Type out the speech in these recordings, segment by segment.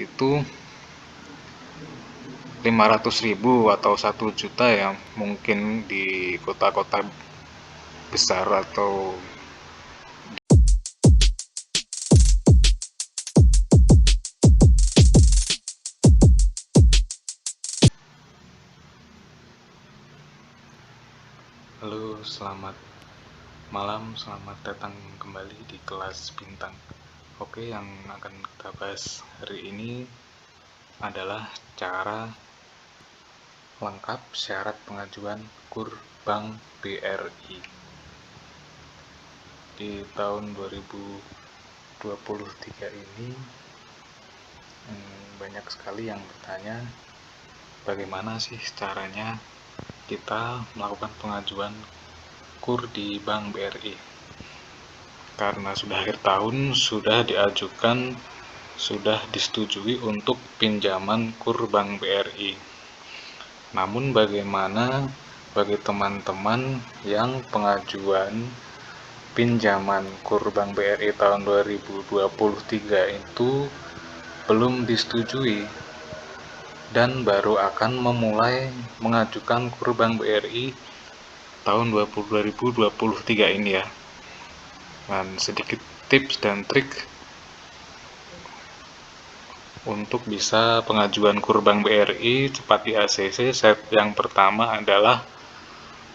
itu 500.000 atau 1 juta ya, mungkin di kota-kota besar atau Halo, selamat malam, selamat datang kembali di kelas bintang. Oke, yang akan kita bahas hari ini adalah cara lengkap syarat pengajuan KUR Bank BRI. Di tahun 2023 ini banyak sekali yang bertanya bagaimana sih caranya kita melakukan pengajuan KUR di Bank BRI. Karena sudah akhir tahun, sudah diajukan, sudah disetujui untuk pinjaman KUR Bank BRI. Namun bagaimana bagi teman-teman yang pengajuan pinjaman KUR Bank BRI tahun 2023 itu belum disetujui dan baru akan memulai mengajukan KUR Bank BRI tahun 2023 ini ya. Dan sedikit tips dan trik untuk bisa pengajuan KUR Bank BRI cepat di ACC. Step yang pertama adalah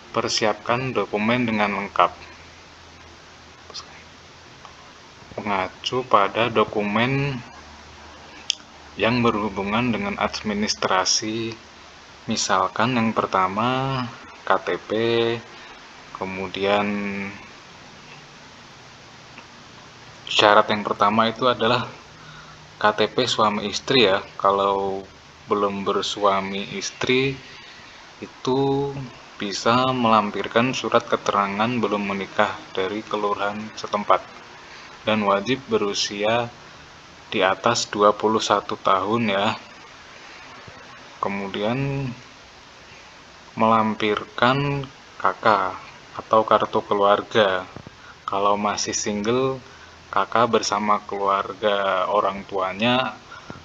persiapkan dokumen dengan lengkap. Mengacu pada dokumen yang berhubungan dengan administrasi, misalkan yang pertama KTP, kemudian syarat yang pertama itu adalah KTP suami istri ya. Kalau belum bersuami istri itu bisa melampirkan surat keterangan belum menikah dari kelurahan setempat dan wajib berusia di atas 21 tahun ya. Kemudian melampirkan KK atau kartu keluarga. Kalau masih single, KK bersama keluarga orang tuanya,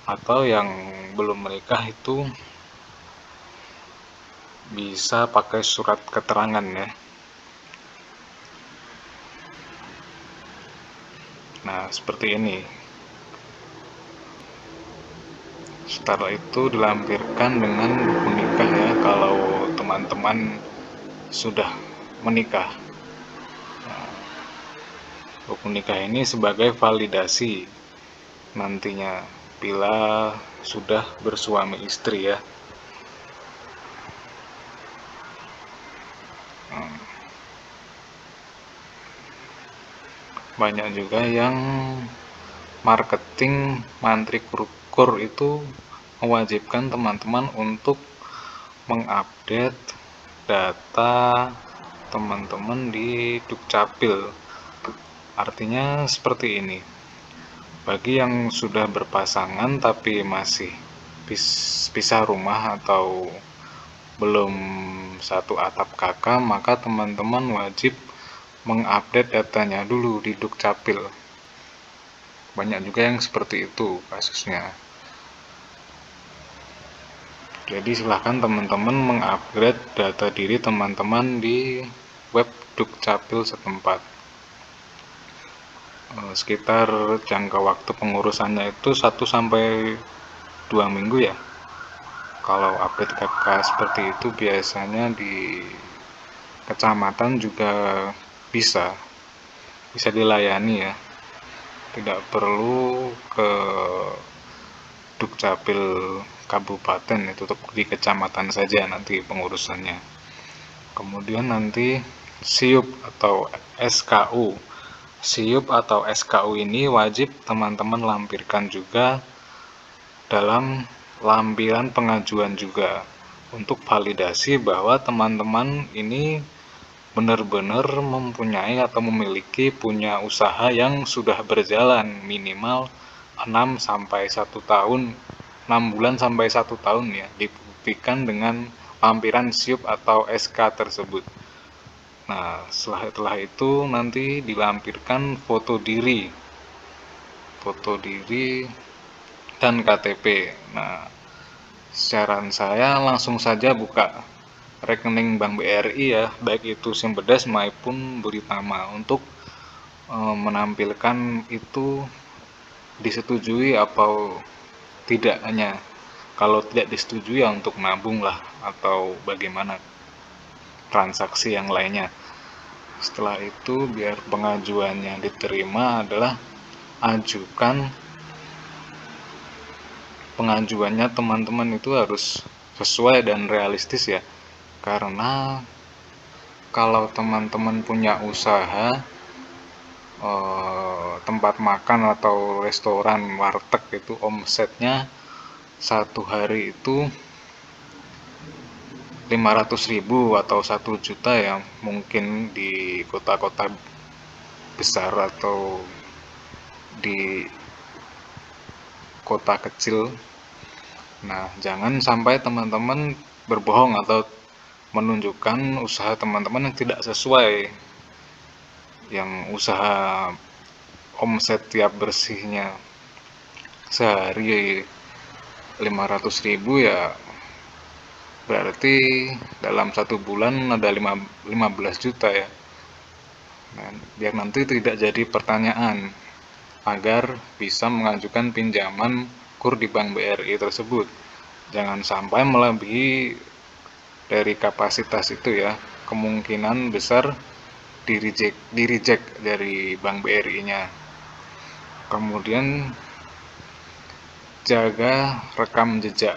atau yang belum menikah itu bisa pakai surat keterangan ya. Nah, seperti ini. Setelah itu dilampirkan dengan buku nikah ya, kalau teman-teman sudah menikah. Buku nikah ini sebagai validasi nantinya bila sudah bersuami istri ya. Banyak juga yang marketing mantri KUR itu mewajibkan teman-teman untuk mengupdate data teman-teman di Dukcapil. Artinya seperti ini. Bagi yang sudah berpasangan tapi masih pisah rumah atau belum satu atap kakak, maka teman-teman wajib mengupdate datanya dulu di Dukcapil. Banyak juga yang seperti itu kasusnya. Jadi silahkan teman-teman mengupgrade data diri teman-teman di web Dukcapil setempat. Sekitar jangka waktu pengurusannya itu 1-2 minggu ya. Kalau update KK seperti itu biasanya di kecamatan juga bisa dilayani ya. Tidak perlu ke Dukcapil kabupaten, itu tetap di kecamatan saja nanti pengurusannya. Kemudian nanti SIUP atau SKU. SIUP atau SKU ini wajib teman-teman lampirkan juga dalam lampiran pengajuan juga untuk validasi bahwa teman-teman ini benar-benar mempunyai atau memiliki punya usaha yang sudah berjalan minimal 6 sampai 1 tahun, 6 bulan sampai 1 tahun ya, dibuktikan dengan lampiran SIUP atau SK tersebut. Nah, setelah itu nanti dilampirkan foto diri dan KTP. Nah, saran saya langsung saja buka rekening Bank BRI ya, baik itu Simpedas maupun Buritama, untuk menampilkan itu disetujui atau tidaknya. Kalau tidak disetujui ya untuk nabung lah, atau bagaimana transaksi yang lainnya. Setelah itu biar pengajuannya diterima adalah pengajuannya teman-teman itu harus sesuai dan realistis ya. Karena kalau teman-teman punya usaha tempat makan atau restoran, warteg, itu omsetnya satu hari itu 500.000 atau 1 juta ya, mungkin di kota-kota besar atau di kota kecil. Nah, jangan sampai teman-teman berbohong atau menunjukkan usaha teman-teman yang tidak sesuai, yang usaha omset tiap bersihnya sehari 500.000 ya, berarti dalam 1 bulan ada 15 juta ya. Nah, biar nanti tidak jadi pertanyaan, agar bisa mengajukan pinjaman KUR di Bank BRI tersebut. Jangan sampai melebihi dari kapasitas itu ya. Kemungkinan besar di reject dari Bank BRI-nya. Kemudian jaga rekam jejak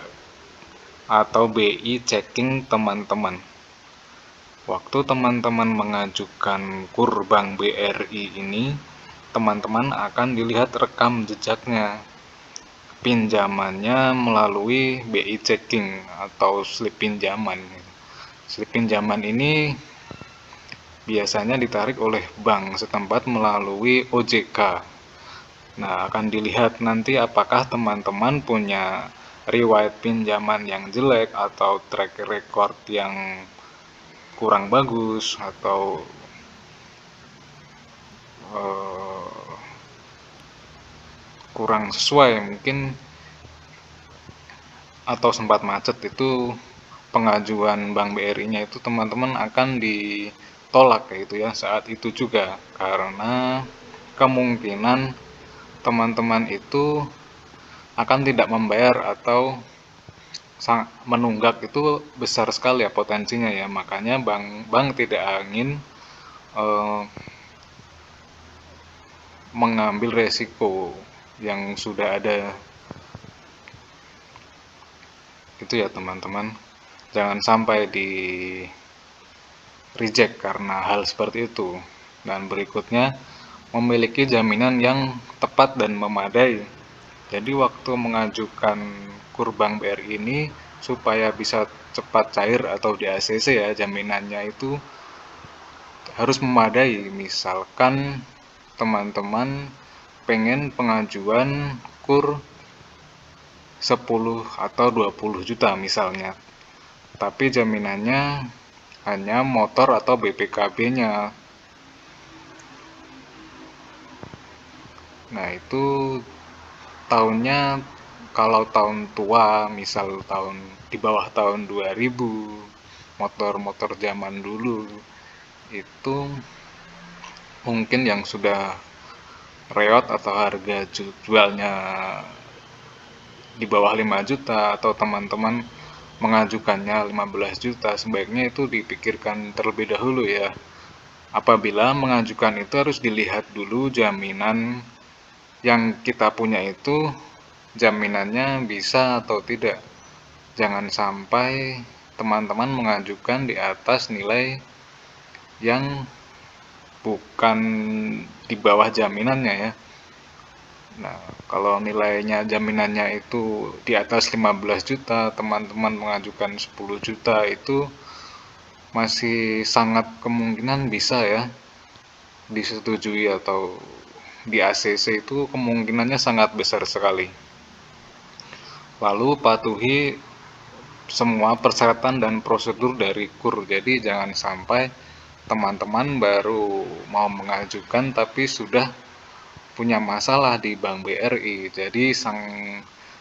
atau BI checking teman-teman. Waktu teman-teman mengajukan KUR Bank BRI ini, teman-teman akan dilihat rekam jejaknya, pinjamannya melalui BI checking atau slip pinjaman. Slip pinjaman ini biasanya ditarik oleh bank setempat melalui OJK. Nah, akan dilihat nanti apakah teman-teman punya riwayat pinjaman yang jelek atau track record yang kurang bagus, atau kurang sesuai mungkin, atau sempat macet. Itu pengajuan Bank BRI-nya itu teman-teman akan ditolak kayak itu ya saat itu juga, karena kemungkinan teman-teman itu akan tidak membayar atau menunggak, itu besar sekali ya potensinya ya. Makanya bank tidak ingin mengambil resiko yang sudah ada. Itu ya teman-teman, jangan sampai di reject karena hal seperti itu. Dan berikutnya, memiliki jaminan yang tepat dan memadai. Jadi waktu mengajukan KUR Bank BRI ini, supaya bisa cepat cair atau di ACC ya, jaminannya itu harus memadai. Misalkan teman-teman pengen pengajuan KUR 10 atau 20 juta misalnya, tapi jaminannya hanya motor atau BPKB-nya. Nah, itu tahunnya, kalau tahun tua, misal tahun di bawah tahun 2000, motor-motor zaman dulu, itu mungkin yang sudah reot atau harga jualnya di bawah 5 juta, atau teman-teman mengajukannya 15 juta, sebaiknya itu dipikirkan terlebih dahulu ya. Apabila mengajukan itu harus dilihat dulu jaminan yang kita punya itu, jaminannya bisa atau tidak. Jangan sampai teman-teman mengajukan di atas nilai yang bukan di bawah jaminannya ya. Nah, kalau nilainya jaminannya itu di atas 15 juta, teman-teman mengajukan 10 juta, itu masih sangat kemungkinan bisa ya disetujui atau di ACC, itu kemungkinannya sangat besar sekali. Lalu patuhi semua persyaratan dan prosedur dari KUR. Jadi jangan sampai teman-teman baru mau mengajukan tapi sudah punya masalah di Bank BRI. Jadi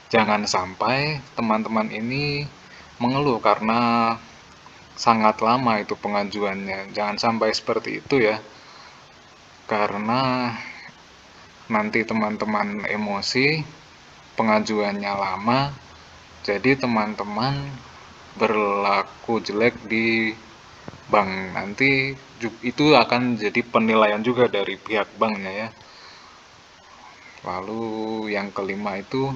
Jangan sampai teman-teman ini mengeluh karena sangat lama itu pengajuannya. Jangan sampai seperti itu ya, karena nanti teman-teman emosi, pengajuannya lama, jadi teman-teman berlaku jelek di bank. Nanti itu akan jadi penilaian juga dari pihak banknya ya. Lalu yang kelima itu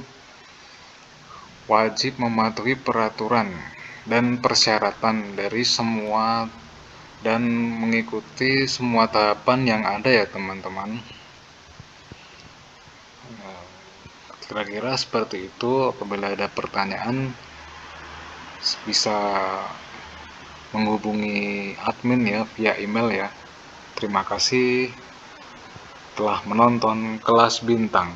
wajib mematuhi peraturan dan persyaratan dari semua dan mengikuti semua tahapan yang ada ya teman-teman. Kira-kira seperti itu. Apabila ada pertanyaan bisa menghubungi admin ya via email ya. Terima kasih telah menonton Kelas Bintang.